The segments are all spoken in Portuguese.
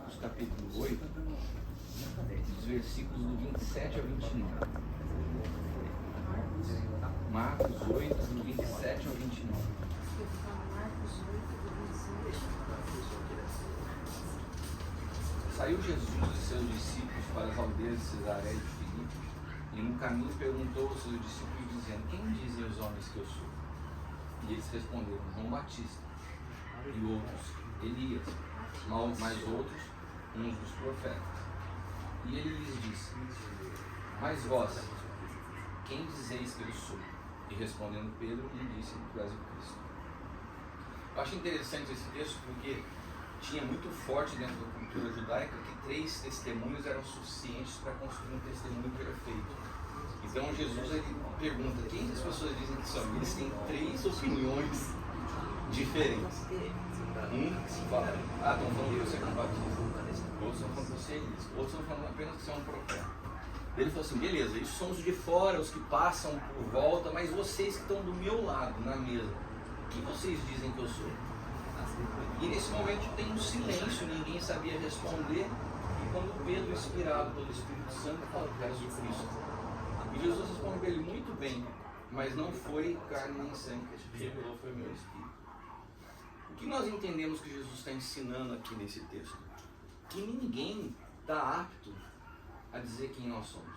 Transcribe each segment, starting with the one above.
Marcos capítulo 8, dos versículos do 27 ao 29. Marcos 8, do 27 ao 29. Saiu Jesus e seus discípulos para as aldeias de Cesareia de Filipe, e no caminho perguntou aos seus discípulos, dizendo: quem dizem os homens que eu sou? E eles responderam: João Batista, e outros Elias, mas outros uns dos profetas. E ele lhes disse: mas vós, quem dizeis que eu sou? E respondendo Pedro, lhe disse: tu és o Cristo. Eu acho interessante esse texto porque tinha muito forte dentro da cultura judaica que 3 testemunhos eram suficientes para construir um testemunho perfeito. Então Jesus ele pergunta: quem as pessoas dizem que são? Eles têm 3 opiniões diferentes. Fala: estão falando que você é João Batista, outros estão falando que você é Elias, outros estão falando apenas que você é um profeta. Ele falou assim: beleza, isso são os de fora, os que passam por volta, mas vocês que estão do meu lado, na mesa, o que vocês dizem que eu sou? E nesse momento tem um silêncio, ninguém sabia responder. E quando Pedro, inspirado pelo Espírito Santo, fala: tu és o Cristo. E Jesus responde para ele: muito bem, mas não foi carne nem sangue que revelou, foi meu Espírito. O que nós entendemos que Jesus está ensinando aqui nesse texto? Que ninguém está apto a dizer quem nós somos.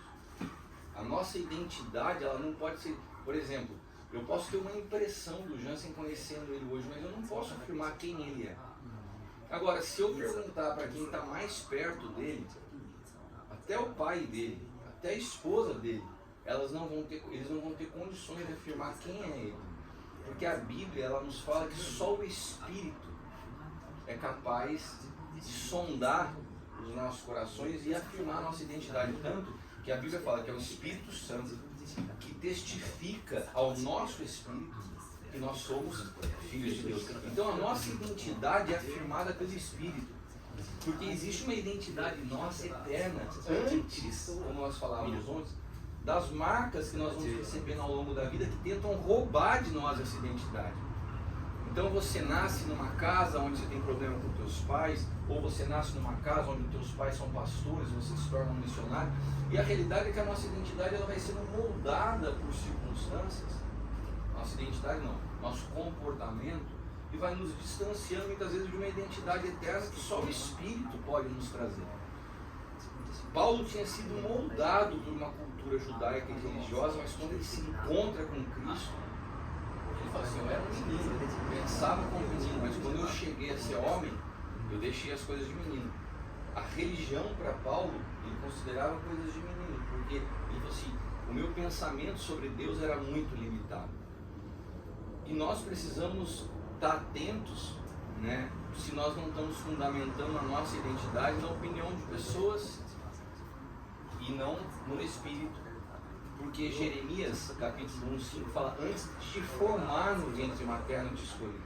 A nossa identidade, ela não pode ser, por exemplo, eu posso ter uma impressão do Jansen conhecendo ele hoje, mas eu não posso afirmar quem ele é. Agora, se eu perguntar para quem está mais perto dele, até o pai dele, até a esposa dele, eles não vão ter condições de afirmar quem é ele. Porque a Bíblia, ela nos fala que só o Espírito é capaz de sondar os nossos corações e afirmar a nossa identidade. Tanto que a Bíblia fala que é o Espírito Santo que testifica ao nosso Espírito que nós somos filhos de Deus. Então a nossa identidade é afirmada pelo Espírito. Porque existe uma identidade nossa eterna antes, como nós falávamos antes, das marcas que nós vamos recebendo ao longo da vida que tentam roubar de nós essa identidade. Então você nasce numa casa onde você tem problema com teus pais, ou você nasce numa casa onde teus pais são pastores, você se torna um missionário, e a realidade é que a nossa identidade ela vai sendo moldada por circunstâncias, nossa identidade não, nosso comportamento, e vai nos distanciando muitas vezes de uma identidade eterna que só o Espírito pode nos trazer. Paulo tinha sido moldado por uma cultura judaica e religiosa, mas quando ele se encontra com Cristo, ele fala assim: eu era um menino, pensava como menino, mas quando eu cheguei a ser homem, eu deixei as coisas de menino. A religião para Paulo, ele considerava coisas de menino, porque ele falou assim: o meu pensamento sobre Deus era muito limitado. E nós precisamos estar atentos, né, se nós não estamos fundamentando a nossa identidade na opinião de pessoas e não no Espírito. Porque Jeremias, capítulo 1:5, fala: antes de te formar no ventre materno eu te escolhi.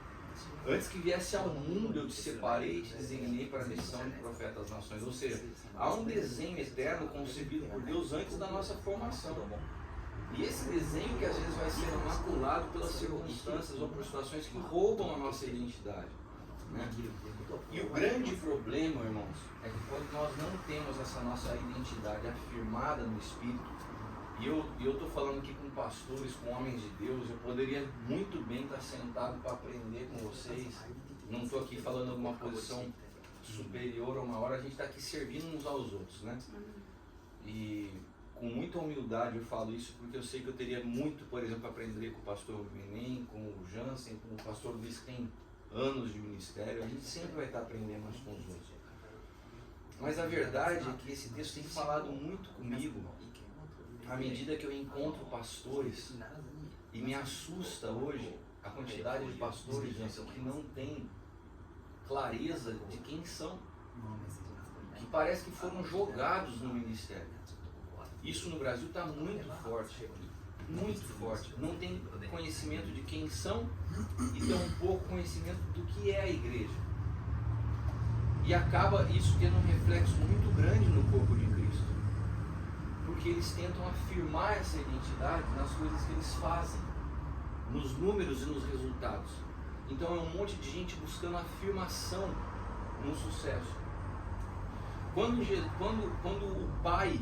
Antes que viesse ao mundo eu te separei e te designei para a missão de profeta das nações. Ou seja, há um desenho eterno concebido por Deus antes da nossa formação. E esse desenho que às vezes vai ser maculado pelas circunstâncias ou por situações que roubam a nossa identidade, né? E o grande problema, irmãos, é que quando nós não temos essa nossa identidade afirmada no Espírito, e eu estou falando aqui com pastores, com homens de Deus, eu poderia muito bem estar sentado para aprender com vocês, não estou aqui falando alguma posição superior ou maior, a gente está aqui servindo uns aos outros, né? E com muita humildade eu falo isso porque eu sei que eu teria muito, por exemplo, aprender com o pastor Menem, com o Jansen, com o pastor Luiz, que tem anos de ministério. A gente sempre vai estar aprendendo uns com os outros. Mas a verdade é que esse texto tem falado muito comigo à medida que eu encontro pastores, e me assusta hoje a quantidade de pastores, Jansen, que não tem clareza de quem são, que parece que foram jogados no ministério. Isso no Brasil está muito forte, muito forte. Não tem conhecimento de quem são e tem um pouco conhecimento do que é a igreja. E acaba isso tendo um reflexo muito grande no corpo de Cristo, porque eles tentam afirmar essa identidade nas coisas que eles fazem, nos números e nos resultados. Então é um monte de gente buscando afirmação no sucesso. quando o pai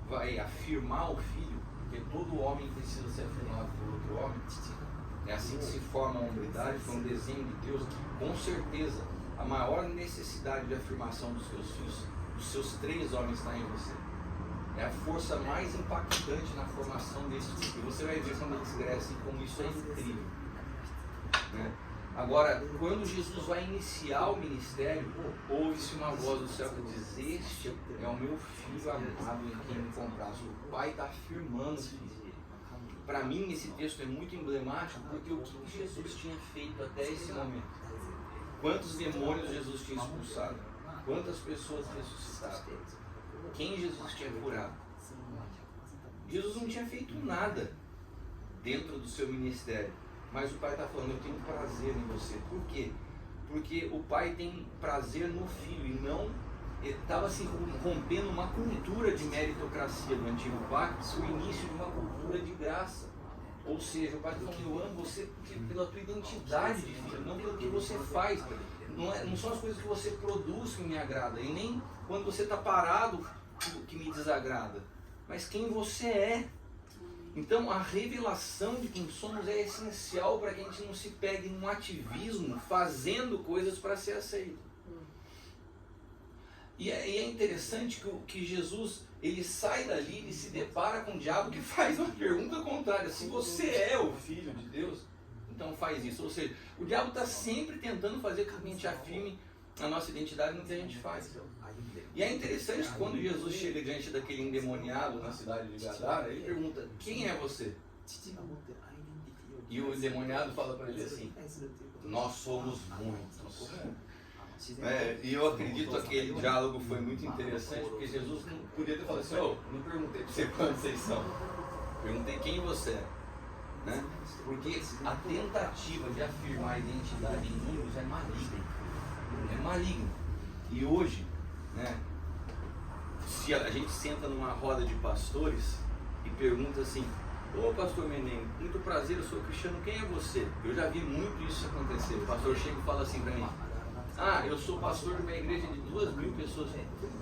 vai afirmar o filho, porque todo homem precisa ser afirmado por outro homem, é assim que se forma a hombridade, foi um desenho de Deus. Com certeza, a maior necessidade de afirmação dos seus filhos, dos seus 3 homens, está em você. É a força mais impactante na formação desse tipo. E você vai ver quando eles crescem como isso é incrível, né? Agora, quando Jesus vai iniciar o ministério, ouve-se uma voz do céu que diz: este é o meu filho amado em quem me comprazo. O pai está afirmando isso. Para mim, esse texto é muito emblemático, porque o que Jesus tinha feito até esse momento? Quantos demônios Jesus tinha expulsado? Quantas pessoas ressuscitado? Quem Jesus tinha curado? Jesus não tinha feito nada dentro do seu ministério, mas o pai está falando: eu tenho prazer em você. Por quê? Porque o pai tem prazer no filho e não... Ele estava se rompendo uma cultura de meritocracia do antigo pacto, o início de uma cultura de graça. Ou seja, o pai está falando: eu amo você pela tua identidade de filho, não pelo que você faz. Não são as coisas que você produz que me agrada, e nem quando você está parado que me desagrada, mas quem você é. Então a revelação de quem somos é essencial para que a gente não se pegue num ativismo fazendo coisas para ser aceito. E é interessante que Jesus, ele sai dali e se depara com o diabo, que faz uma pergunta contrária: se você é o filho de Deus, então faz isso. Ou seja, o diabo está sempre tentando fazer com que a gente afirme a nossa identidade no que a gente faz. E é interessante que quando Jesus chega diante daquele endemoniado na cidade de Gadara, ele pergunta: quem é você? E o endemoniado fala para ele assim: nós somos muitos. E eu acredito que aquele diálogo foi muito interessante, porque Jesus não podia ter falado assim: não perguntei para você quantos vocês são, perguntei quem você é, né? Porque a tentativa de afirmar a identidade em números é maligna. E hoje, né, se a gente senta numa roda de pastores e pergunta assim: ô pastor Menem, muito prazer, eu sou cristiano, quem é você? Eu já vi muito isso acontecer. O pastor chega e fala assim para mim: eu sou pastor de uma igreja de 2.000 pessoas.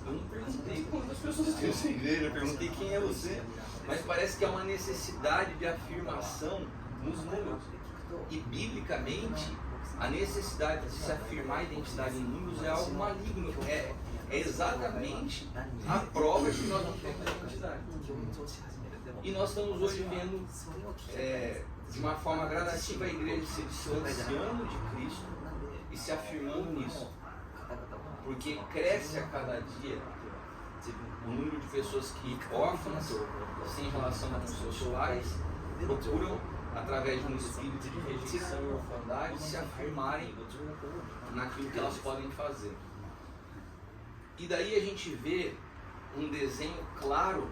Eu não perguntei quantas pessoas tem essa igreja, eu perguntei quem é você. Mas parece que há uma necessidade de afirmação nos números. E biblicamente, a necessidade de se afirmar a identidade em números é algo maligno. É exatamente a prova de que nós não temos identidade. E nós estamos hoje vendo, de uma forma gradativa, a igreja se distanciando de Cristo e se afirmando nisso, porque cresce a cada dia o número de pessoas que, órfãs, sem relação com seus pais, procuram, através de um espírito de rejeição e orfandade, se afirmarem naquilo que elas podem fazer. E daí a gente vê um desenho claro,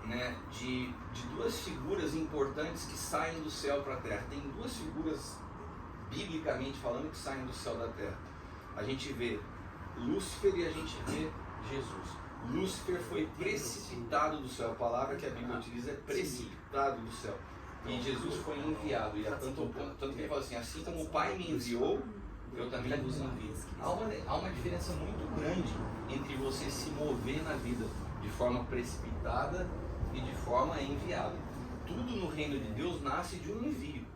né, de 2 figuras importantes que saem do céu para a terra. Tem 2 figuras, biblicamente falando, que saem do céu da terra. A gente vê Lúcifer e a gente vê Jesus. Lúcifer foi precipitado do céu. A palavra que a Bíblia utiliza é precipitado do céu. E Jesus foi enviado. E tanto que ele fala assim: assim como o Pai me enviou, eu também vos envio. Há uma diferença muito grande entre você se mover na vida de forma precipitada e de forma enviada. Tudo no reino de Deus nasce de um envio.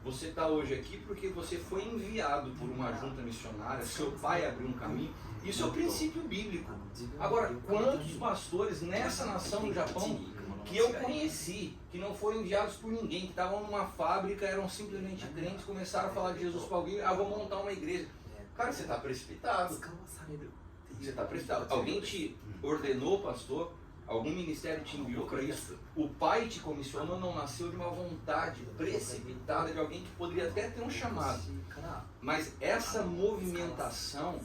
Você está hoje aqui porque você foi enviado por uma junta missionária, seu pai abriu um caminho. Isso é o princípio bíblico. Agora, quantos pastores nessa nação, no Japão, que eu conheci, que não foram enviados por ninguém, que estavam numa fábrica, eram simplesmente crentes, começaram a falar de Jesus para alguém: vou montar uma igreja. Cara, você está precipitado. Você está precipitado. Alguém te ordenou, pastor? Algum ministério te enviou para isso? O pai te comissionou, não nasceu de uma vontade precipitada de alguém que poderia até ter um chamado. Mas essa movimentação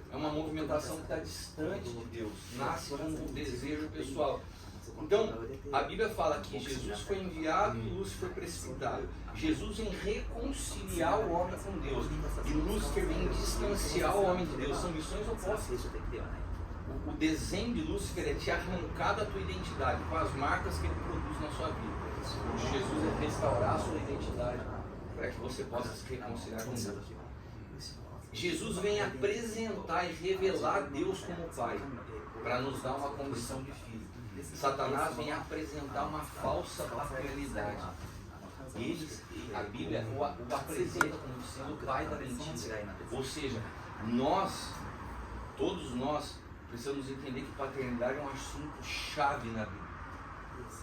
é uma movimentação que está distante de Deus, nasce como um desejo pessoal. Então, a Bíblia fala que Jesus foi enviado e Lúcifer foi precipitado. Jesus vem reconciliar o homem com Deus e Lúcifer vem distanciar o homem de Deus. São missões opostas. O desenho de Lúcifer é te arrancar da tua identidade com as marcas que ele produz na sua vida. O de Jesus é restaurar a sua identidade para que você possa se reconciliar com Deus. Jesus vem apresentar e revelar Deus como Pai, para nos dar uma condição de filho. Satanás vem apresentar uma falsa paternidade. A Bíblia o apresenta como sendo o pai da mentira. Ou seja, todos nós, precisamos entender que paternidade é um assunto chave na Bíblia.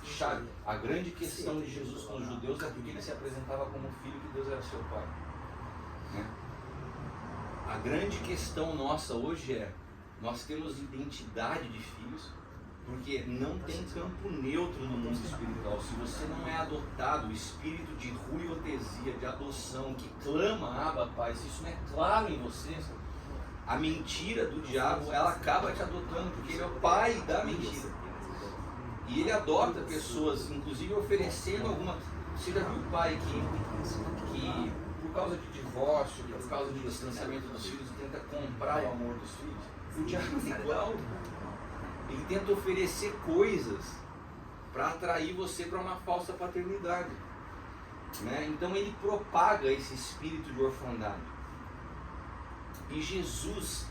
Chave. A grande questão de Jesus com os judeus é porque ele se apresentava como filho, que Deus era seu pai. Né? A grande questão nossa hoje é, nós temos identidade de filhos, porque não tem campo neutro no mundo espiritual. Se você não é adotado, o espírito de ruiotesia, de adoção, que clama, Abba, Pai, se isso não é claro em você, a mentira do diabo, ela acaba te adotando, porque ele é o pai da mentira. E ele adota pessoas, inclusive oferecendo alguma... Você já viu o pai que por causa de divórcio, por causa de distanciamento dos filhos, tenta comprar o amor dos filhos? O diabo é igual. Ele tenta oferecer coisas para atrair você para uma falsa paternidade. Né? Então ele propaga esse espírito de orfandade. E Jesus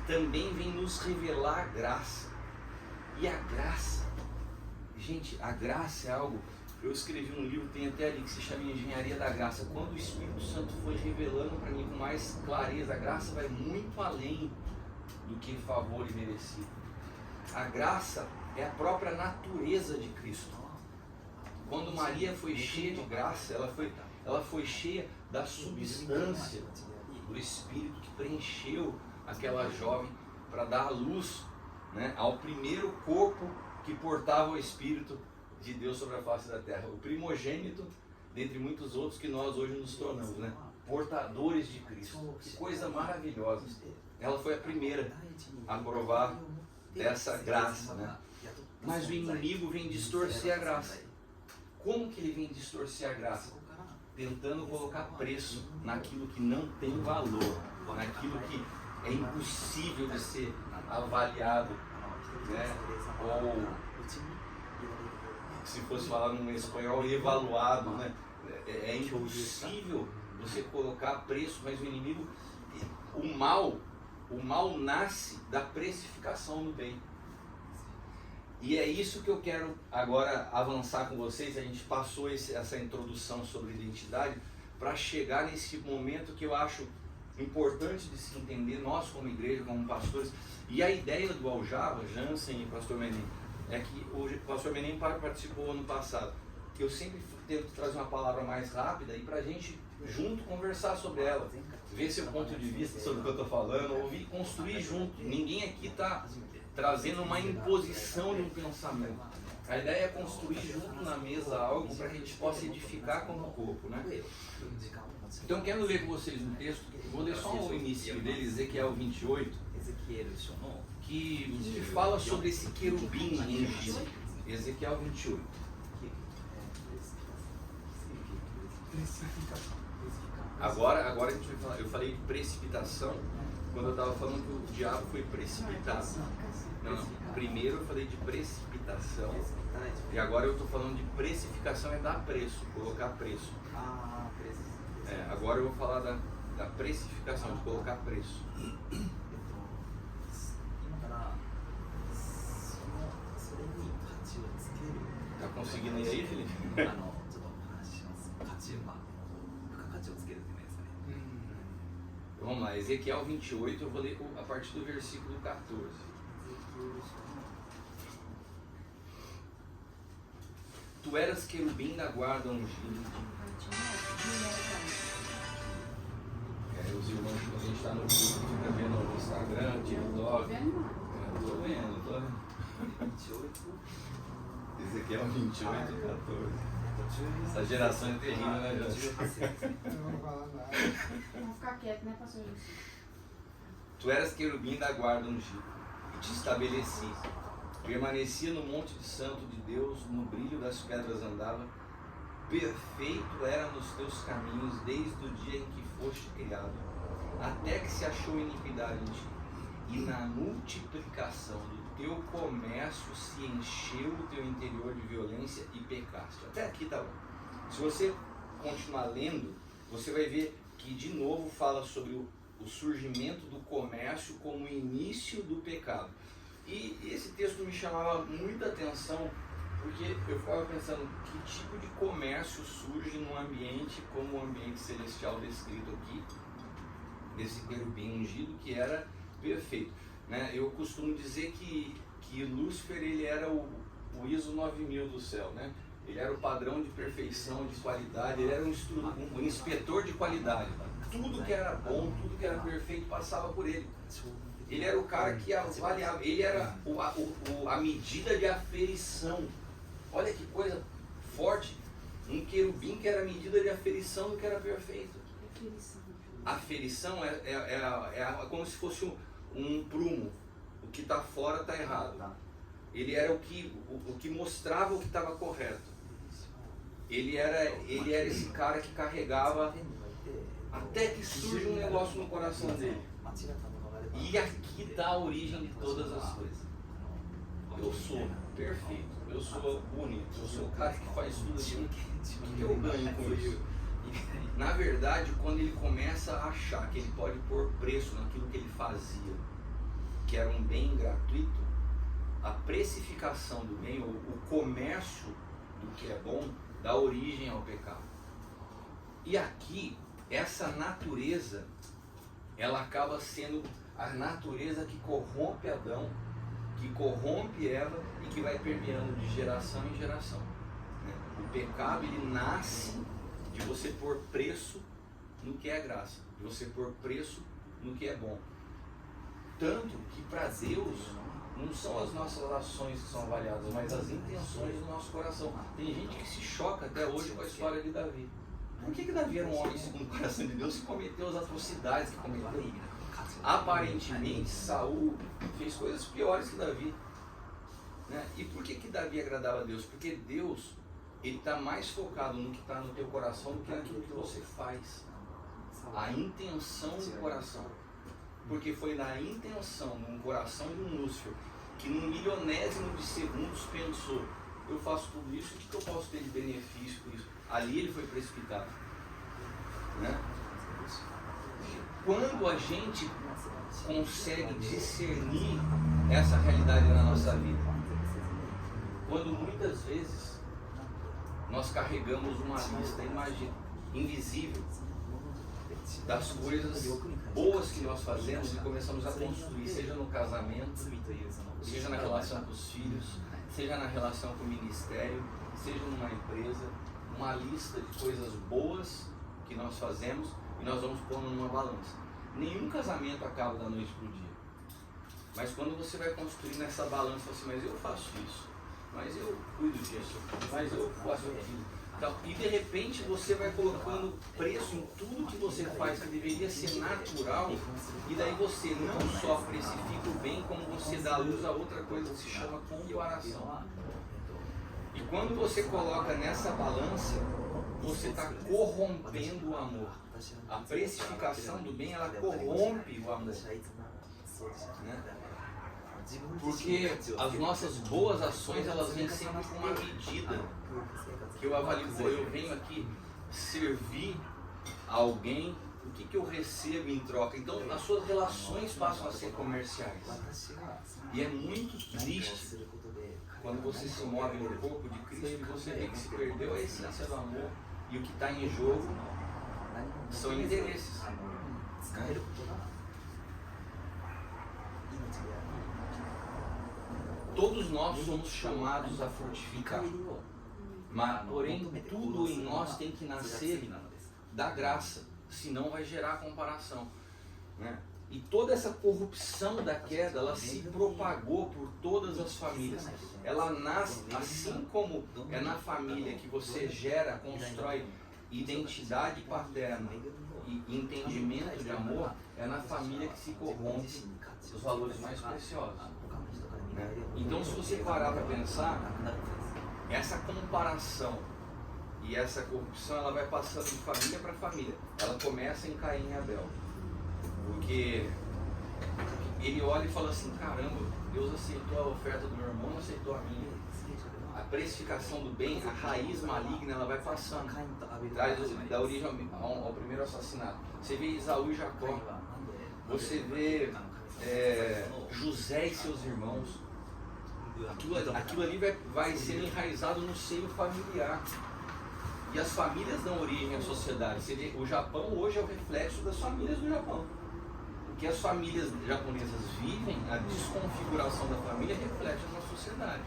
também vem nos revelar a graça. E a graça, gente, a graça é algo... Eu escrevi um livro, tem até ali, que se chama Engenharia da Graça. Quando o Espírito Santo foi revelando para mim com mais clareza, a graça vai muito além do que favor e merecido. A graça é a própria natureza de Cristo. Quando Maria foi cheia de graça, ela foi cheia da substância do Espírito que preencheu aquela jovem para dar a luz, né, ao primeiro corpo que portava o Espírito de Deus sobre a face da terra. O primogênito, dentre muitos outros que nós hoje nos tornamos, né, portadores de Cristo. Que coisa maravilhosa. Ela foi a primeira a provar dessa graça, né? Mas o inimigo vem distorcer a graça. Como que ele vem distorcer a graça? Tentando colocar preço naquilo que não tem valor, naquilo que é impossível de ser avaliado, né? Ou, se fosse falar num espanhol, evaluado, né? É impossível você colocar preço, mas o inimigo, o mal nasce da precificação do bem. E é isso que eu quero agora avançar com vocês. A gente passou essa introdução sobre identidade para chegar nesse momento que eu acho importante de se entender, nós como igreja, como pastores. E a ideia do Aljava, Jansen e pastor Menem, é que o pastor Menem participou ano passado, que eu sempre tento trazer uma palavra mais rápida e para a gente junto conversar sobre ela, ver seu ponto de vista sobre o que eu estou falando, ouvir, construir junto. Ninguém aqui está trazendo uma imposição de um pensamento. A ideia é construir junto na mesa algo para que a gente possa edificar como corpo, né? Então quero ler com vocês um texto, vou ler só o início dele, Ezequiel 28, que fala sobre esse querubim ungido. Ezequiel 28. Agora a gente vai falar, eu falei de precipitação, quando eu estava falando que o diabo foi precipitado. Não, primeiro eu falei de precipitação, e agora eu estou falando de precificação, é dar preço, colocar preço. Agora eu vou falar da precificação, de colocar preço. Tá conseguindo ir aí, Felipe? Vamos lá, Ezequiel 28, eu vou ler a partir do versículo 14. Tu eras querubim da guarda ungido. Os irmãos, quando a gente está no grupo, fica vendo no Instagram, TikTok. Tô vendo. Ezequiel 28, 14. Essa geração é terrível, né, Deus? Vamos ficar quieto, né, pastor Jesus? Tu eras querubim da guarda ungido, e te estabeleci. Permanecia no monte de santo de Deus, no brilho das pedras andava. Perfeito era nos teus caminhos, desde o dia em que foste criado, até que se achou iniquidade em ti. E na multiplicação do teu comércio se encheu o teu interior de violência e pecaste. Até aqui tá bom. Se você continuar lendo, você vai ver que de novo fala sobre o surgimento do comércio como o início do pecado. E esse texto me chamava muita atenção, porque eu ficava pensando que tipo de comércio surge num ambiente como o ambiente celestial descrito aqui, desse querubim ungido que era perfeito, né? Eu costumo dizer que Lúcifer ele era o ISO 9000 do céu, né? Ele era o padrão de perfeição, de qualidade, ele era um inspetor de qualidade. Tudo que era bom, tudo que era perfeito passava por ele. Ele era o cara que avaliava, ele era a medida de aferição. Olha que coisa forte, um querubim que era a medida de aferição do que era perfeito. Aferição é como se fosse um prumo, o que está fora está errado. Ele era o que mostrava o que estava correto. Ele era esse cara que carregava até que surge um negócio no coração dele. E aqui está a origem de todas as coisas. Eu sou perfeito, eu sou bonito, eu sou o cara que faz tudo aquilo. O que eu ganho com isso? Na verdade, quando ele começa a achar que ele pode pôr preço naquilo que ele fazia, que era um bem gratuito, a precificação do bem, o comércio do que é bom, dá origem ao pecado. E aqui, essa natureza, ela acaba sendo a natureza que corrompe Adão, que corrompe Eva e que vai permeando de geração em geração. O pecado, ele nasce de você pôr preço no que é graça, de você pôr preço no que é bom. Tanto que para Deus não são as nossas ações que são avaliadas, mas as intenções do nosso coração. Tem gente que se choca até hoje com a história de Davi. Por que Davi era um homem segundo o coração de Deus e cometeu as atrocidades que cometeu? Aparentemente, Saul fez coisas piores que Davi. Né? E por que Davi agradava a Deus? Porque Deus, ele está mais focado no que está no teu coração do que naquilo que você faz. A intenção do coração. Porque foi na intenção, no coração de um Lúcifer, que num milionésimo de segundos pensou: eu faço tudo isso, o que eu posso ter de benefício com isso? Ali ele foi precipitado. Né? Quando a gente consegue discernir essa realidade na nossa vida, quando muitas vezes nós carregamos uma lista invisível das coisas boas que nós fazemos e começamos a construir, seja no casamento, seja na relação com os filhos, seja na relação com o ministério, seja numa empresa, uma lista de coisas boas que nós fazemos e nós vamos pôr numa balança. Nenhum casamento acaba da noite para o dia. Mas quando você vai construir nessa balança, assim, mas eu faço isso, mas eu cuido disso, mas eu faço aquilo. Então, e de repente você vai colocando preço em tudo que você faz, que deveria ser natural, e daí você não só precifica o bem, como você dá luz a outra coisa que se chama comparação. E quando você coloca nessa balança, você está corrompendo o amor. A precificação do bem, ela corrompe o amor. Né? Porque as nossas boas ações, elas vêm sempre com uma medida que eu avalio. Eu venho aqui servir a alguém, o que eu recebo em troca? Então as suas relações passam a ser comerciais. E é muito triste quando você se move no corpo de Cristo e você vê que se perdeu a essência do amor e o que está em jogo são interesses. Né? Todos nós somos chamados a frutificar, mas porém tudo em nós tem que nascer da graça, senão vai gerar comparação. Né? E toda essa corrupção da queda, ela se propagou por todas as famílias. Ela nasce, assim como é na família que você gera, constrói identidade paterna e entendimento de amor, é na família que se corrompe os valores mais preciosos. Né? Então, se você parar para pensar, essa comparação e essa corrupção, ela vai passando de família para família. Ela começa em Caim e Abel. Porque ele olha e fala assim: caramba, Deus aceitou a oferta do meu irmão, não aceitou a minha. A precificação do bem, a raiz maligna, ela vai passando, traz da origem ao primeiro assassinato. Você vê Esaú e Jacó. você vê José e seus irmãos. Aquilo ali vai ser enraizado no seio familiar. E as famílias dão origem à sociedade. Você vê, o Japão hoje é o reflexo das famílias do Japão. O que as famílias japonesas vivem, a desconfiguração da família reflete na sociedade.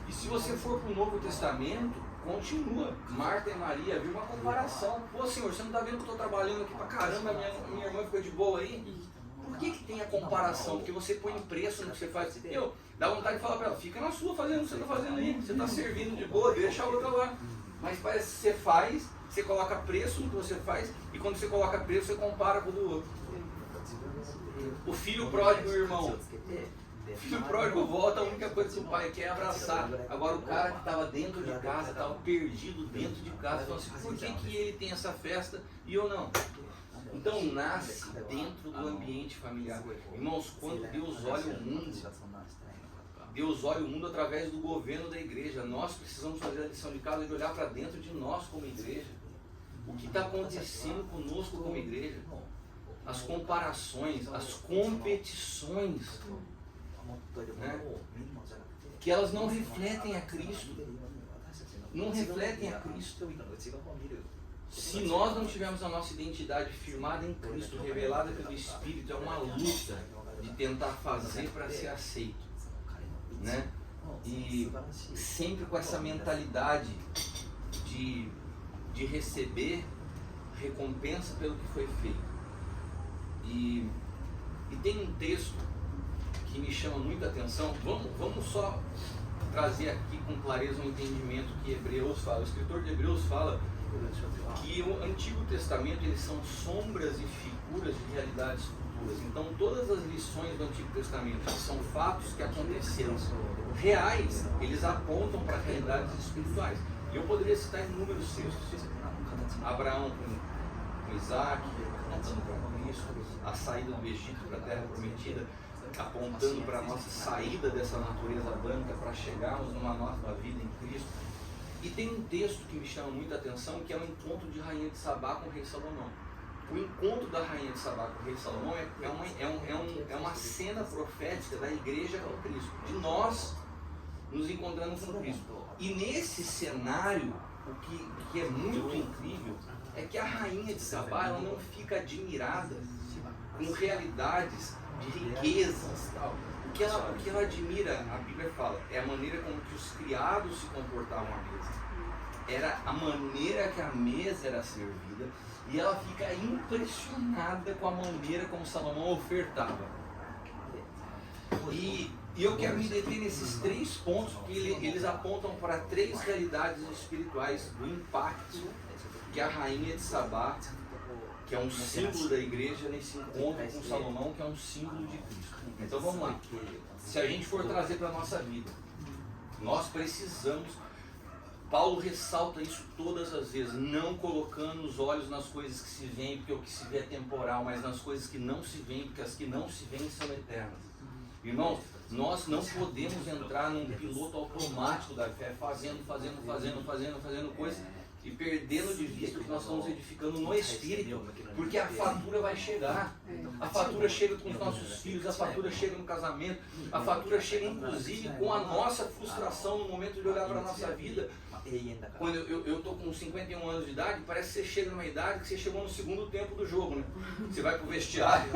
E se você for para o Novo Testamento, continua. Marta e Maria, viu uma comparação. Pô, Senhor, você não está vendo que eu estou trabalhando aqui pra caramba, minha irmã ficou de boa aí? Por que tem a comparação? Porque você põe preço no que você faz. Dá vontade de falar para ela, fica na sua fazendo o que você está fazendo aí. Você está servindo de boa, deixa a outra lá. Mas parece que você faz, você coloca preço no que você faz, e quando você coloca preço, você compara com o do outro. O filho pródigo, irmão. O filho pródigo volta, a única coisa que o pai quer é abraçar. Agora o cara que estava dentro de casa, estava perdido dentro de casa, falou assim, por que ele tem essa festa e eu não? Então nasce dentro do ambiente familiar. Irmãos, quando Deus olha o mundo, Deus olha o mundo através do governo da igreja. Nós precisamos fazer a lição de casa de olhar para dentro de nós como igreja. O que está acontecendo conosco como igreja? As comparações, as competições, né? Que elas não refletem a Cristo. Não refletem a Cristo. Se nós não tivermos a nossa identidade firmada em Cristo, revelada pelo Espírito, é uma luta de tentar fazer para ser aceito, né? E sempre com essa mentalidade de receber recompensa pelo que foi feito. E tem um texto que me chama muita atenção. Vamos só trazer aqui com clareza um entendimento que Hebreus fala. O escritor de Hebreus fala que o Antigo Testamento eles são sombras e figuras de realidades futuras. Então todas as lições do Antigo Testamento são fatos que aconteceram reais, eles apontam para realidades espirituais. E eu poderia citar inúmeros textos. Abraão com Isaac, apontando para Cristo, a saída do Egito para a Terra Prometida, apontando para a nossa saída dessa natureza branca para chegarmos numa nova vida em Cristo. E tem um texto que me chama muita atenção, que é o encontro de Rainha de Sabá com o rei Salomão. O encontro da Rainha de Sabá com o rei Salomão é uma cena profética da igreja com Cristo, de nós nos encontrando com Cristo. E nesse cenário, o que é muito incrível é que a Rainha de Sabá ela não fica admirada com realidades de riquezas, tal. O que ela admira, a Bíblia fala, é a maneira como que os criados se comportavam à mesa. Era a maneira que a mesa era servida, e ela fica impressionada com a maneira como Salomão ofertava. E eu quero me deter nesses 3 pontos, porque eles apontam para 3 realidades espirituais do impacto que a Rainha de Sabá, que é um símbolo da igreja, nesse encontro com Salomão, que é um símbolo de Cristo. Então vamos lá. Se a gente for trazer para a nossa vida, nós precisamos, Paulo ressalta isso todas as vezes, não colocando os olhos nas coisas que se veem, porque o que se vê é temporal, mas nas coisas que não se veem, porque as que não se veem são eternas. Irmãos, nós não podemos entrar num piloto automático da fé, fazendo coisas, e perdendo de vista o que nós estamos edificando no Espírito, porque a fatura vai chegar. A fatura chega com os nossos filhos, a fatura chega no casamento, a fatura chega inclusive com a nossa frustração no momento de olhar para a nossa vida. Quando eu estou com 51 anos de idade, parece que você chega numa idade que você chegou no segundo tempo do jogo, né? Você vai pro vestiário,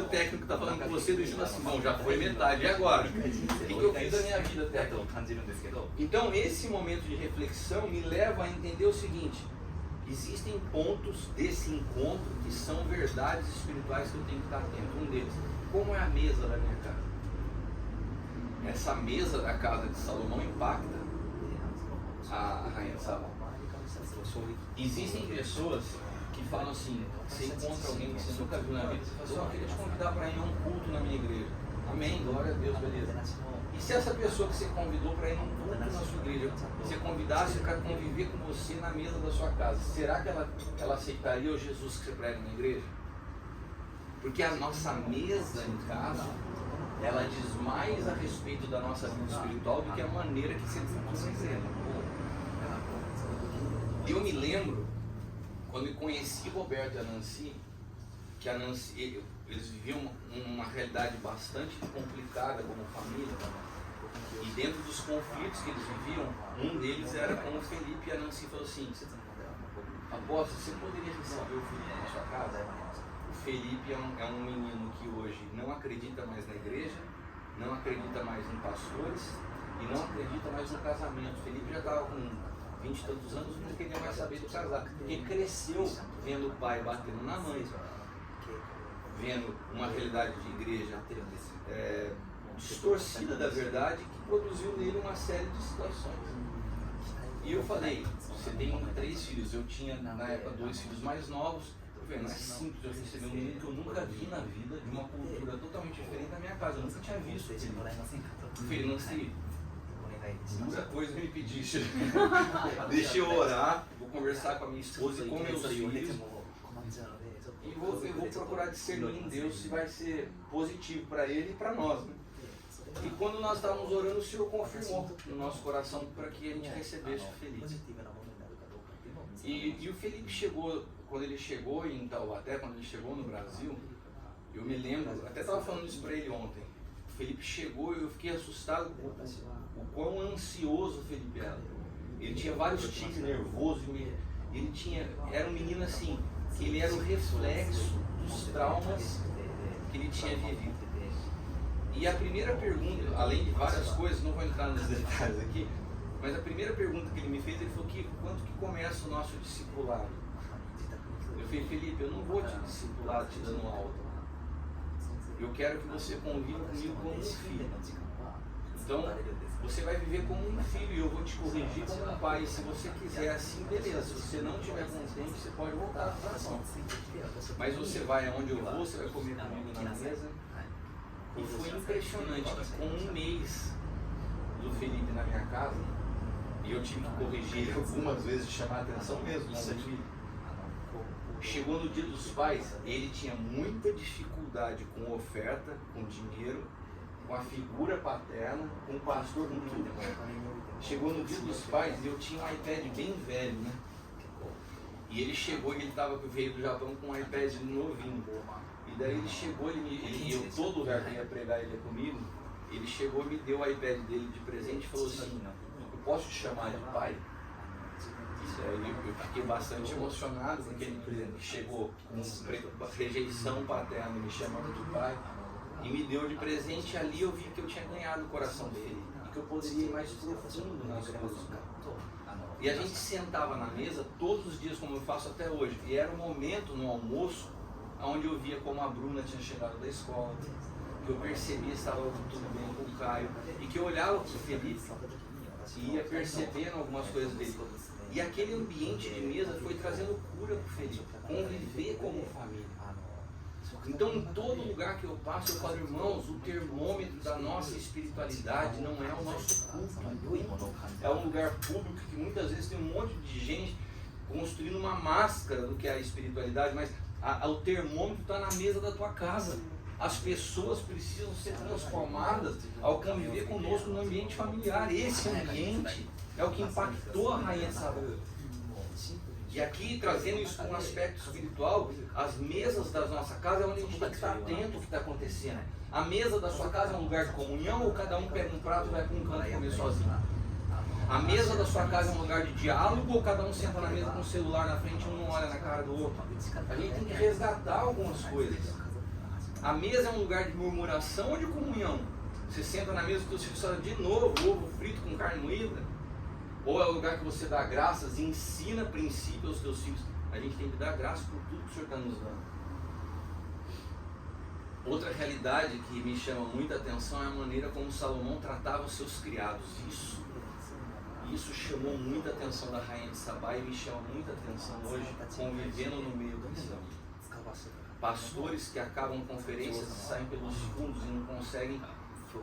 o técnico está falando com você, deixando assim, bom, já foi metade, e agora? O que eu fiz da minha vida, técnico? Então esse momento de reflexão me leva a entender o seguinte: existem pontos desse encontro que são verdades espirituais que eu tenho que estar atento. Um deles, como é a mesa da minha casa? Essa mesa da casa de Salomão impacta a Rainha de Sabá. Existem pessoas que falam assim, você encontra alguém que você nunca viu na vida, você fala assim, eu queria te convidar para ir a um culto na minha igreja. Amém, glória a Deus, beleza. E se essa pessoa que você convidou para ir num culto na sua igreja, você convidasse para conviver com você na mesa da sua casa, será que ela aceitaria o Jesus que você prega na igreja? Porque a nossa mesa em casa, ela diz mais a respeito da nossa vida espiritual do que a maneira que você funciona na igreja. Eu me lembro, quando eu conheci Roberto e a Nancy, que a Nancy, eles viviam uma realidade bastante complicada como família. E dentro dos conflitos que eles viviam, um deles era com o Felipe, e a Nancy falou assim: apóstolo, você poderia receber o Felipe na sua casa? O Felipe é um menino que hoje não acredita mais na igreja, não acredita mais em pastores e não acredita mais no casamento. O Felipe já estava com 20 e tantos anos, não queria mais saber de casar, porque cresceu vendo o pai batendo na mãe, vendo uma realidade de igreja distorcida da verdade, que produziu nele uma série de situações. E eu falei: você tem 3 filhos, eu tinha na época 2 filhos mais novos. Eu falei: não é simples eu receber um menino que eu nunca vi na vida, de uma cultura totalmente diferente da minha casa, eu nunca tinha visto ele. Eu falei: Nancy, muita coisa me pediste. Deixa eu orar, vou conversar com a minha esposa e com meus filhos. E eu vou procurar discernir em Deus se vai ser positivo para ele e para nós, né? E quando nós estávamos orando, o Senhor confirmou no nosso coração para que a gente recebesse o Felipe. E o Felipe chegou, quando ele chegou em Taubaté, quando ele chegou no Brasil, eu me lembro, até estava falando isso para ele ontem. O Felipe chegou e eu fiquei assustado com o quão ansioso o Felipe era. Ele tinha vários tiques nervosos, era um menino assim, que ele era o reflexo dos traumas que ele tinha vivido. E a primeira pergunta, além de várias coisas, não vou entrar nos detalhes aqui, mas a primeira pergunta que ele me fez, ele falou: quanto que começa o nosso discipulado? Eu falei: Felipe, eu não vou te discipular te dando alta. Eu quero que você conviva comigo como um filho. Então, você vai viver como um filho e eu vou te corrigir como um pai. Se você quiser assim, beleza. Se você não tiver contente, você pode voltar para a oração. Mas você vai aonde eu vou, você vai comer comigo na mesa. E foi impressionante que com 1 mês do Felipe na minha casa, e eu tive que corrigir ele algumas vezes, chamar a atenção mesmo, chegou no dia dos pais, ele tinha muita dificuldade com oferta, com dinheiro, com a figura paterna, com o pastor, com tudo. Chegou no dia dos pais e eu tinha um iPad bem velho, né? E ele chegou e ele veio do Japão com um iPad novinho. E daí ele chegou, eu todo lugar que ia pregar ele comigo, ele chegou e me deu o iPad dele de presente e falou assim: eu posso te chamar de pai? Isso aí eu fiquei bastante emocionado, porque ele chegou com rejeição paterna, me chamando de pai, e me deu de presente. Ali eu vi que eu tinha ganhado o coração dele, e que eu poderia ir mais profundo nas coisas. E a gente sentava na mesa todos os dias, como eu faço até hoje, e era um momento no almoço onde eu via como a Bruna tinha chegado da escola, que eu percebia se estava tudo bem com o Caio, e que eu olhava para o Felipe e ia percebendo algumas coisas dele. E aquele ambiente de mesa foi trazendo cura para o Felipe, conviver como família. Então, em todo lugar que eu passo, eu falo: irmãos, o termômetro da nossa espiritualidade não é o nosso culto. É um lugar público que muitas vezes tem um monte de gente construindo uma máscara do que é a espiritualidade, mas o termômetro está na mesa da tua casa. As pessoas precisam ser transformadas ao conviver conosco no ambiente familiar. Esse ambiente é o que impactou a rainha de Sabá. E aqui, trazendo isso com um aspecto espiritual, as mesas da nossa casa é onde a gente tem que estar atento ao que está acontecendo. A mesa da sua casa é um lugar de comunhão, ou cada um pega um prato e vai para um canto comer sozinho? A mesa da sua casa é um lugar de diálogo, ou cada um senta na mesa com o celular na frente e um não olha na cara do outro? A gente tem que resgatar algumas coisas. A mesa é um lugar de murmuração ou de comunhão? Você senta na mesa e teus filhos falam: de novo, ovo frito com carne moída? Ou é o lugar que você dá graças e ensina princípios aos teus filhos? A gente tem que dar graças por tudo que o Senhor está nos dando. Outra realidade que me chama muita atenção é a maneira como Salomão tratava os seus criados. Isso chamou muita atenção da rainha de Sabá e me chama muita atenção hoje, convivendo no meio cristão. Pastores que acabam conferências e saem pelos fundos e não conseguem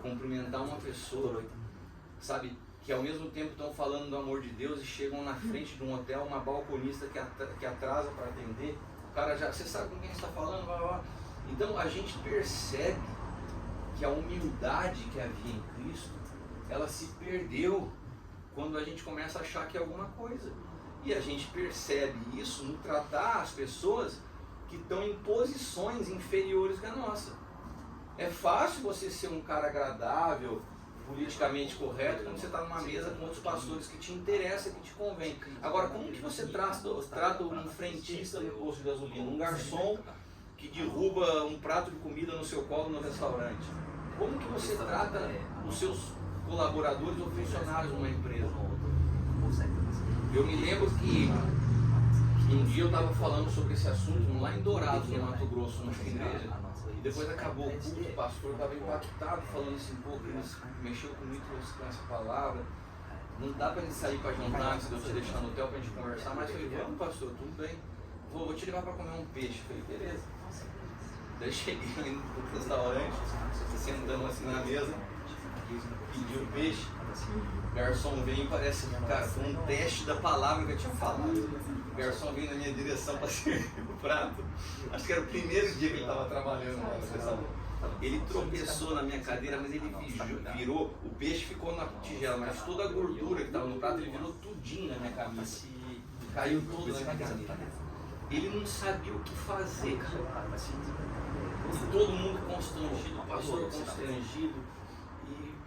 cumprimentar uma pessoa, sabe? Que ao mesmo tempo estão falando do amor de Deus e chegam na frente de um hotel, uma balconista que atrasa para atender, o cara já, você sabe com quem está falando, blá, blá. Então a gente percebe que a humildade que havia em Cristo, ela se perdeu quando a gente começa a achar que é alguma coisa. E a gente percebe isso no tratar as pessoas que estão em posições inferiores que a nossa. É fácil você ser um cara agradável, politicamente correto, quando você está numa mesa com outros pastores que te interessa, que te convém. Agora, como que você trata um frentista no posto de gasolina, um garçom que derruba um prato de comida no seu colo no restaurante? Como que você trata os seus colaboradores ou funcionários numa empresa? Eu me lembro que um dia eu estava falando sobre esse assunto lá em Dourados, no Mato Grosso, numa igreja, e depois acabou o culto, o pastor estava impactado, falando assim, pô, que eles mexeu muito com essa palavra, não dá para ele sair para jantar antes de eu te deixar no hotel para a gente conversar, mas eu falei, vamos pastor, tudo bem, vou te levar para comer um peixe. Eu falei, beleza. Daí cheguei no restaurante, sentando assim na mesa, pedi um peixe, o garçom veio e parece, cara, foi um teste da palavra que eu tinha falado. O garçom veio na minha direção para servir o prato. Acho que era o primeiro dia que ele estava trabalhando lá no restaurante. Ele tropeçou na minha cadeira, mas ele virou, o peixe ficou na tigela, mas toda a gordura que estava no prato, ele virou tudinho na minha camisa. Caiu tudo na minha camisa. Ele não sabia o que fazer. E todo mundo constrangido, o pastor constrangido.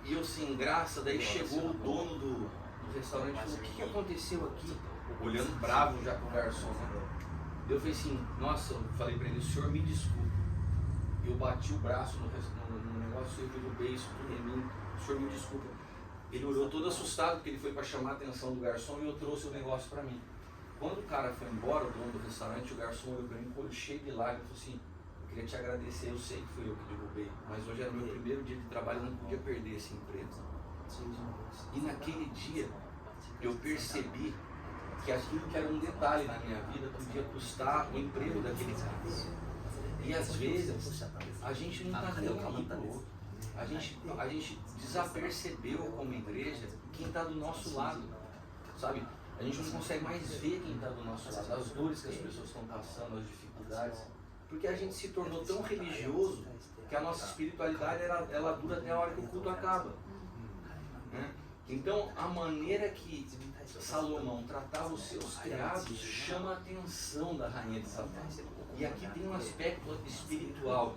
E eu sem graça, daí chegou o dono do restaurante e falou, o que aconteceu aqui? Olhando bravo já pro garçom, né? Eu falei assim, nossa, eu falei pra ele, o senhor me desculpe. Eu bati o braço no negócio, eu derrubei isso tudo em mim, o senhor me desculpa. Ele olhou todo assustado, porque ele foi para chamar a atenção do garçom e eu trouxe o negócio para mim. Quando o cara foi embora, o dono do restaurante, o garçom olhou para mim com o olho cheio de lágrimas e falou assim, eu queria te agradecer, eu sei que fui eu que derrubei, mas hoje era o meu primeiro dia de trabalho, eu não podia perder esse emprego. E naquele dia, eu percebi que aquilo que era um detalhe na minha vida podia custar o emprego daquele cara. E às vezes, a gente não está nem aí para o outro. A gente desapercebeu como igreja quem está do nosso lado, sabe? A gente não consegue mais ver quem está do nosso lado, as dores que as pessoas estão passando, as dificuldades, porque a gente se tornou tão religioso que a nossa espiritualidade ela dura até a hora que o culto acaba, né? Então, a maneira que Salomão tratava os seus criados chama a atenção da rainha de Sabá. E aqui tem um aspecto espiritual.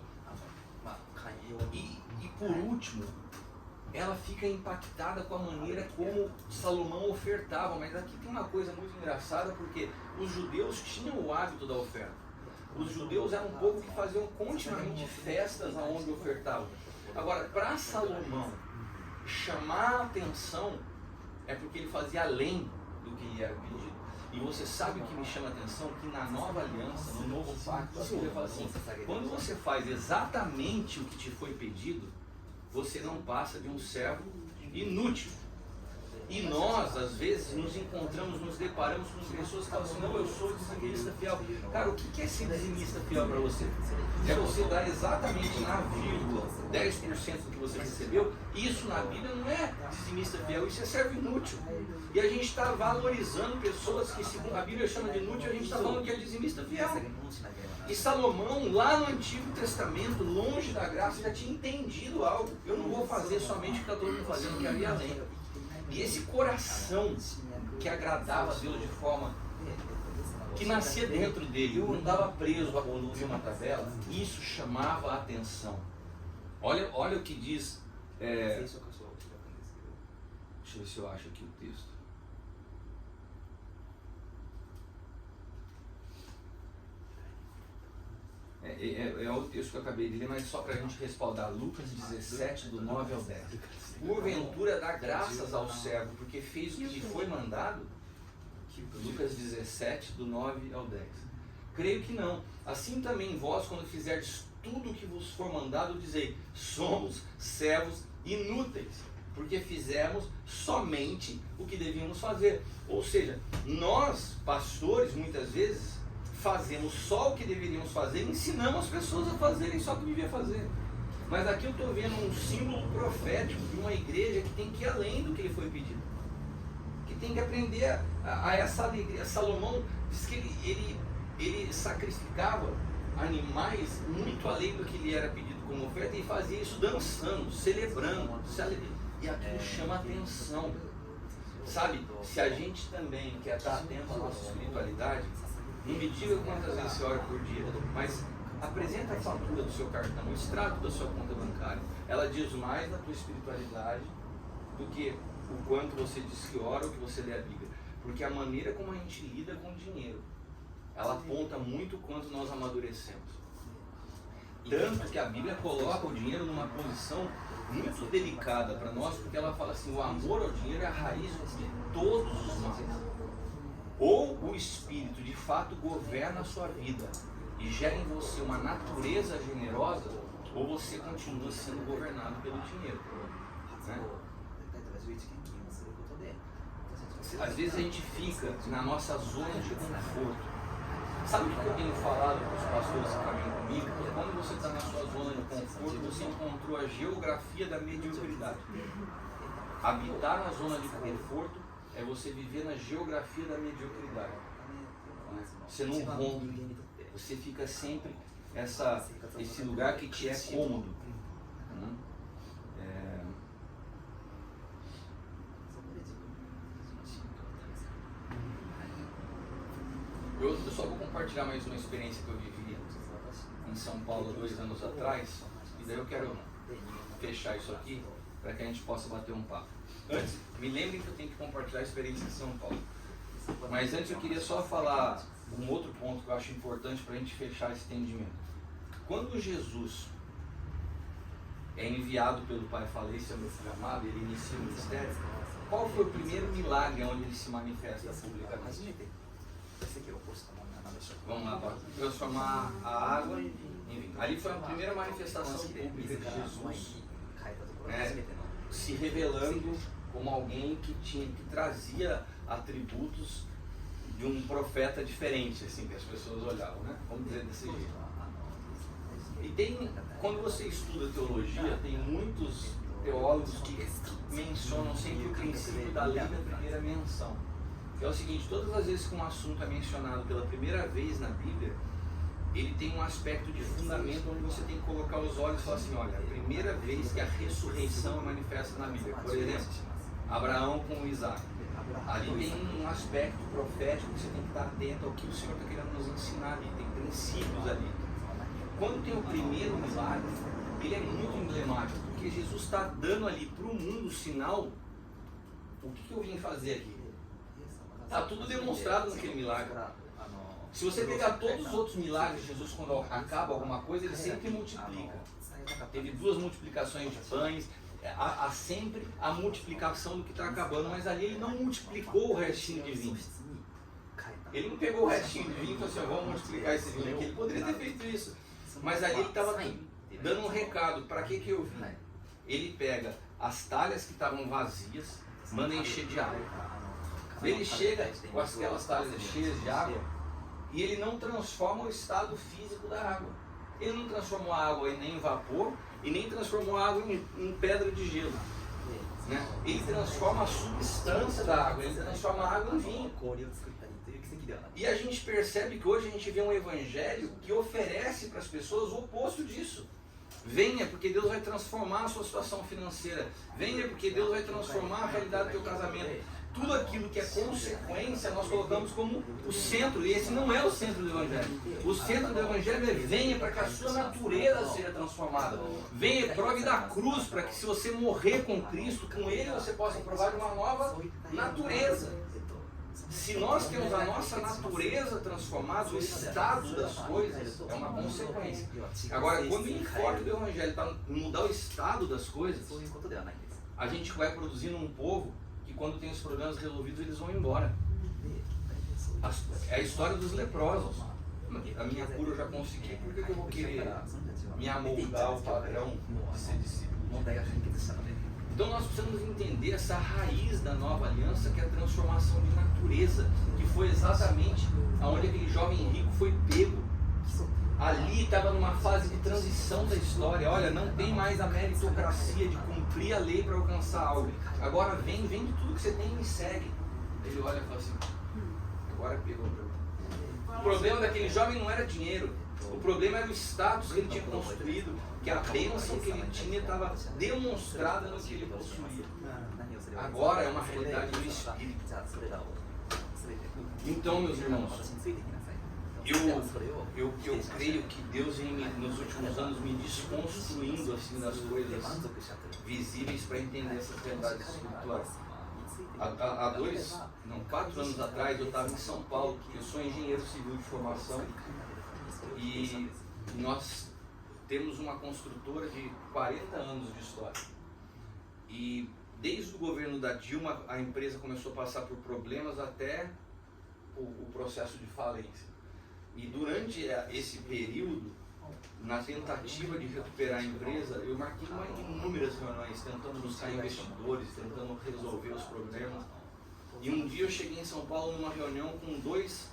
E por último, ela fica impactada com a maneira como Salomão ofertava. Mas aqui tem uma coisa muito engraçada, porque os judeus tinham o hábito da oferta. Os judeus eram um povo que faziam continuamente festas aonde ofertavam. Agora, para Salomão chamar a atenção, é porque ele fazia além do que lhe era pedido. E você sabe o que me chama a atenção? Que na nova aliança, no novo pacto, a Bíblia fala assim, quando você faz exatamente o que te foi pedido, você não passa de um servo inútil. E nós, às vezes, nos encontramos, nos deparamos com pessoas que falam assim, não, eu sou dizimista fiel. Cara, o que é ser dizimista fiel para você? É você dar exatamente na vírgula 10% do que você recebeu. Isso na Bíblia não é dizimista fiel, isso é servo inútil. E a gente está valorizando pessoas que, segundo a Bíblia chama de inútil, a gente está falando que é dizimista fiel. E Salomão, lá no Antigo Testamento, longe da graça, já tinha entendido algo. Eu não vou fazer somente o que está todo mundo fazendo, eu quero ir além. E esse coração que agradava a Deus de forma que nascia dentro dele, não estava preso a conduzir uma tabela, isso chamava a atenção. Olha o que diz. Deixa eu ver se eu acho aqui o texto. É o texto que eu acabei de ler, mas só para a gente respaldar. Lucas 17, do 9 ao 10. Porventura dá graças ao servo, porque fez o que lhe foi mandado. Lucas 17, do 9 ao 10. Creio que não. Assim também vós, quando fizerdes tudo o que vos for mandado, dizei, somos servos inúteis, porque fizemos somente o que devíamos fazer. Ou seja, nós, pastores, muitas vezes, fazemos só o que deveríamos fazer e ensinamos as pessoas a fazerem só o que devia fazer. Mas aqui eu estou vendo um símbolo profético de uma igreja que tem que ir além do que lhe foi pedido, que tem que aprender a essa alegria. Salomão diz que ele sacrificava animais muito além do que lhe era pedido como oferta e fazia isso dançando, celebrando, e aquilo chama atenção. Sabe, se a gente também quer estar atento à nossa espiritualidade, Não me diga quantas vezes você ora por dia, mas apresenta a fatura do seu cartão, o extrato da sua conta bancária. Ela diz mais da tua espiritualidade do que o quanto você diz que ora ou que você lê a Bíblia. Porque a maneira como a gente lida com o dinheiro, ela aponta muito o quanto nós amadurecemos. Tanto que a Bíblia coloca o dinheiro numa posição muito delicada para nós, porque ela fala assim, o amor ao dinheiro é a raiz de todos os males. Ou o Espírito de fato governa a sua vida e gera em você uma natureza generosa, ou você continua sendo governado pelo dinheiro, né? Às vezes a gente fica na nossa zona de conforto. Sabe o que eu tenho falado para os pastores que caminham comigo? Que quando você está na sua zona de conforto, você encontrou a geografia da mediocridade. Habitar na zona de conforto é você viver na geografia da mediocridade. Você não rompe, você fica sempre esse lugar que te é cômodo. Eu só vou compartilhar mais uma experiência que eu vivi em São Paulo 2 anos atrás, e daí eu quero fechar isso aqui para que a gente possa bater um papo. Antes, me lembrem que eu tenho que compartilhar a experiência em São Paulo. Mas antes eu queria só falar um outro ponto que eu acho importante para a gente fechar esse entendimento. Quando Jesus é enviado pelo Pai, falei, esse é o meu filho amado, ele inicia o ministério, qual foi o primeiro milagre onde ele se manifesta publicamente? Vamos lá, para transformar a água em vinho. Ali foi a primeira manifestação pública de Jesus, né, se revelando como alguém que trazia atributos de um profeta diferente, assim, que as pessoas olhavam, né? Vamos dizer desse jeito. E quando você estuda teologia, tem muitos teólogos que mencionam sempre o princípio da lei da primeira menção. Que é o seguinte, todas as vezes que um assunto é mencionado pela primeira vez na Bíblia, ele tem um aspecto de fundamento onde você tem que colocar os olhos e falar assim, olha, a primeira vez que a ressurreição é manifesta na Bíblia, por exemplo, Abraão com Isaac, ali tem um aspecto profético que você tem que estar atento ao que o Senhor está querendo nos ensinar ali, tem princípios ali. Quando tem o primeiro milagre, ele é muito emblemático, porque Jesus está dando ali para o mundo o sinal, o que eu vim fazer aqui? Está tudo demonstrado naquele milagre. Se você pegar todos os outros milagres de Jesus, quando acaba alguma coisa, ele sempre multiplica. Teve 2 multiplicações de pães, há sempre a multiplicação do que está acabando, mas ali ele não multiplicou o restinho de vinho. Ele não pegou o restinho de vinho e falou assim, vamos multiplicar esse vinho aqui. Ele poderia ter feito isso, mas ali ele estava dando um recado. Para que eu vim? Ele pega as talhas que estavam vazias, manda encher de água. Ele chega com aquelas talhas cheias de água e ele não transforma o estado físico da água. Ele não transformou a água nem em vapor e nem transformou a água em pedra de gelo, né? Ele transforma a substância da água, ele transforma a água em vinho. E a gente percebe que hoje a gente vê um evangelho que oferece para as pessoas o oposto disso. Venha porque Deus vai transformar a sua situação financeira. Venha porque Deus vai transformar a realidade do teu casamento. Tudo aquilo que é consequência nós colocamos como o centro, e esse não é o centro do Evangelho. O centro do Evangelho é venha para que a sua natureza seja transformada. Venha, prove da cruz para que se você morrer com Cristo, com Ele você possa provar uma nova natureza. Se nós temos a nossa natureza transformada, o estado das coisas é uma consequência. Agora, quando o enfoque do Evangelho está em mudar o estado das coisas, a gente vai produzindo um povo que quando tem os problemas resolvidos eles vão embora. É a história dos leprosos. A minha cura eu já consegui, por que eu vou querer me amoldar ao padrão de ser discípulo? Então nós precisamos entender essa raiz da nova aliança, que é a transformação de natureza, que foi exatamente aonde aquele jovem rico foi pego. Ali estava numa fase de transição da história. Olha, não tem mais a meritocracia de cumprir a lei para alcançar algo. Agora vende tudo que você tem e me segue. Ele olha e fala assim, agora pegou o problema. O problema daquele jovem não era dinheiro. O problema era o status que ele tinha construído, que a bênção que ele tinha estava demonstrada no que ele possuía. Agora é uma realidade do Espírito. Então, meus irmãos, eu creio que Deus vem nos últimos anos me desconstruindo assim das coisas visíveis para entender essas verdades espirituais. Há 4 anos atrás eu estava em São Paulo, eu sou engenheiro civil de formação e nós temos uma construtora de 40 anos de história. E desde o governo da Dilma a empresa começou a passar por problemas até o processo de falência. E durante esse período, na tentativa de recuperar a empresa, eu marquei inúmeras reuniões, tentando buscar investidores, tentando resolver os problemas. E um dia eu cheguei em São Paulo numa reunião com 2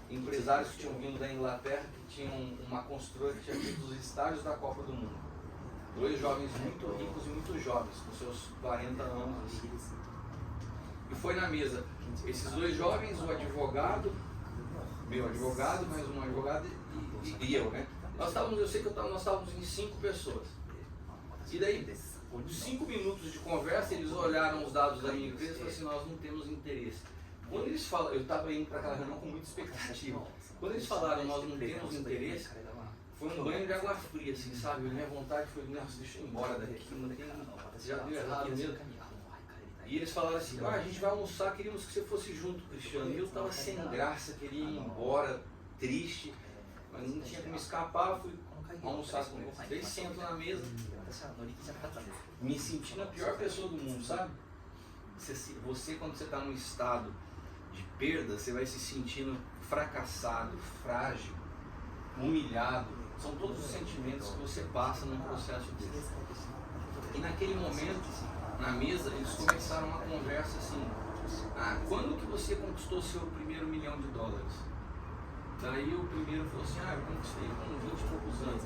empresários que tinham vindo da Inglaterra, que tinham uma construtora que tinha feito os estágios da Copa do Mundo. 2 jovens muito ricos e muito jovens, com seus 40 anos. E foi na mesa esses 2 jovens, o advogado, meu advogado, mais um advogado e eu, né? Nós estávamos em 5 pessoas. E daí, 5 minutos de conversa, eles olharam os dados da minha empresa e falaram assim, nós não temos interesse. Quando eles falaram, eu estava indo para aquela reunião com muita expectativa. Quando eles falaram, nós não temos interesse, foi um banho de água fria, assim, sabe? Minha vontade foi, nossa, deixa eu ir embora daqui, não tem, já deu errado mesmo. E eles falaram assim, a gente vai almoçar, queríamos que você fosse junto, Cristiano. E eu estava sem graça, queria ir embora, triste, mas não tinha como escapar, fui almoçar com eles. Daí sento na mesa, me sentindo a pior pessoa do mundo, sabe? Você quando você está num estado de perda, você vai se sentindo fracassado, frágil, humilhado. São todos os sentimentos que você passa num processo desse. E naquele momento, na mesa, eles começaram uma conversa assim, quando que você conquistou seu primeiro $1 milhão? Daí o primeiro falou assim, eu conquistei com 20 e poucos anos.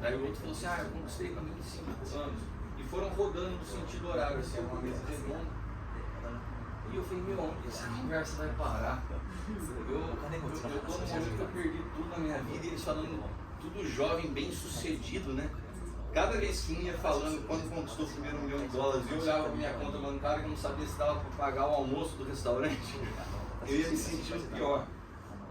Daí o outro falou assim, eu conquistei com 25 anos. E foram rodando no sentido horário, assim, uma mesa redonda. E eu falei, onde essa conversa vai parar? Eu estou num momento que eu perdi tudo na minha vida, e eles falando, tudo jovem, bem sucedido, né? Cada vez que ia falando quando conquistou o primeiro $1 milhão, eu olhava para minha conta bancária que eu não sabia se dava para pagar o almoço do restaurante, eu ia me sentir pior.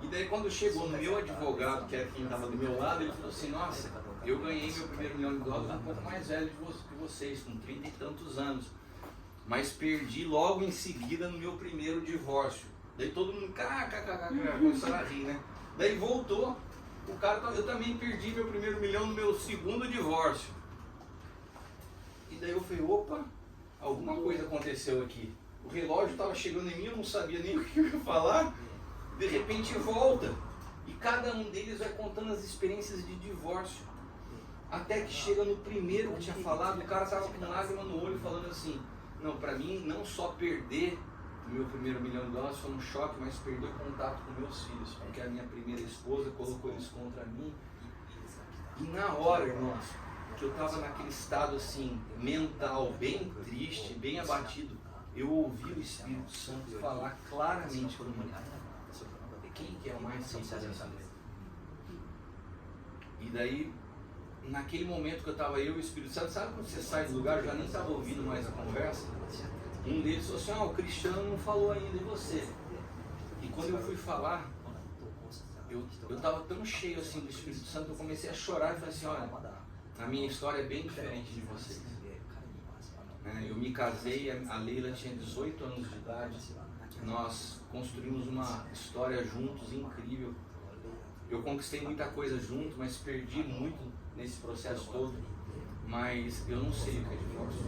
E daí quando chegou no meu advogado, que era quem estava do meu lado, ele falou assim, nossa, eu ganhei meu primeiro $1 milhão um pouco mais velho que vocês, com 30 e tantos anos, mas perdi logo em seguida no meu primeiro divórcio. Daí todo mundo, começou a rir, né? Daí voltou. O cara, eu também perdi meu primeiro $1 milhão no meu segundo divórcio. E daí eu falei, opa, alguma coisa aconteceu aqui. O relógio estava chegando em mim, eu não sabia nem o que eu ia falar. De repente volta. E cada um deles vai contando as experiências de divórcio. Até que chega no primeiro que tinha falado, o cara estava com lágrima no olho falando assim, não, para mim não só perder o meu primeiro $1 milhão foi um choque, mas perder o contato com meus filhos, porque a minha primeira esposa colocou eles contra mim. E na hora, irmãos, que eu estava naquele estado assim, mental, bem triste, bem abatido, eu ouvi o Espírito Santo falar claramente para mim, quem que é o mais sensível? E daí, naquele momento que eu estava eu e o Espírito Santo, sabe quando você sai do lugar, eu já nem estava ouvindo mais a conversa? Um deles falou assim, o Cristiano não falou ainda de você. E quando eu fui falar, eu estava tão cheio assim do Espírito Santo, eu comecei a chorar e falei assim, olha, a minha história é bem diferente de vocês. Eu me casei, a Leila tinha 18 anos de idade, nós construímos uma história juntos incrível. Eu conquistei muita coisa junto, mas perdi muito nesse processo todo. Mas eu não sei o que é divórcio.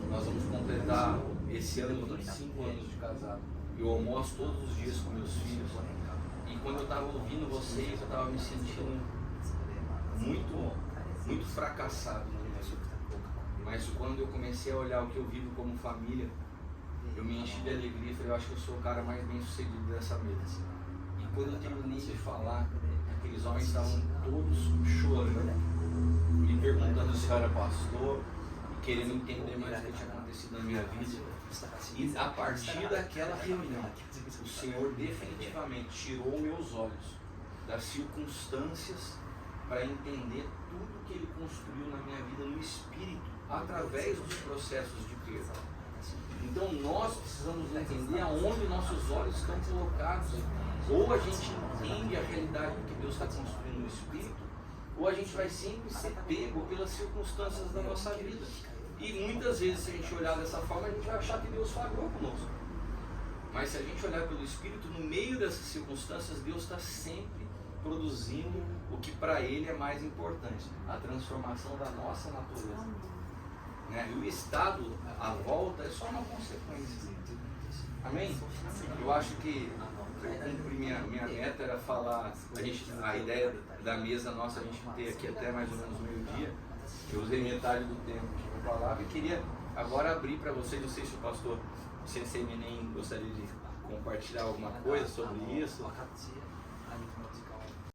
Nós vamos completar esse ano 25 anos de casado. Eu almoço todos os dias com meus filhos. E quando eu estava ouvindo vocês, eu estava me sentindo muito fracassado no início. Mas quando eu comecei a olhar o que eu vivo como família, eu me enchi de alegria e falei, eu acho que eu sou o cara mais bem sucedido dessa mesa. E quando eu terminei de falar, aqueles homens estavam todos chorando, me perguntando se eu era pastor, querendo entender mais o que tinha acontecido na minha vida. E a partir daquela reunião, o Senhor definitivamente tirou meus olhos das circunstâncias para entender tudo que Ele construiu na minha vida no Espírito, através dos processos de perda. Então nós precisamos entender aonde nossos olhos estão colocados. Ou a gente entende a realidade do que Deus está construindo no Espírito, ou a gente vai sempre ser pego pelas circunstâncias da nossa vida. E muitas vezes, se a gente olhar dessa forma, a gente vai achar que Deus falhou conosco. Mas se a gente olhar pelo Espírito, no meio dessas circunstâncias, Deus está sempre produzindo o que para Ele é mais importante, a transformação da nossa natureza. Né? E o estado, a volta, é só uma consequência. Amém? Eu acho que minha meta era falar, a ideia da mesa nossa, a gente ter aqui até mais ou menos meio-dia. Eu usei metade do tempo que eu falava e queria agora abrir para vocês, não sei se o pastor Sensei Menem gostaria de compartilhar alguma coisa sobre isso.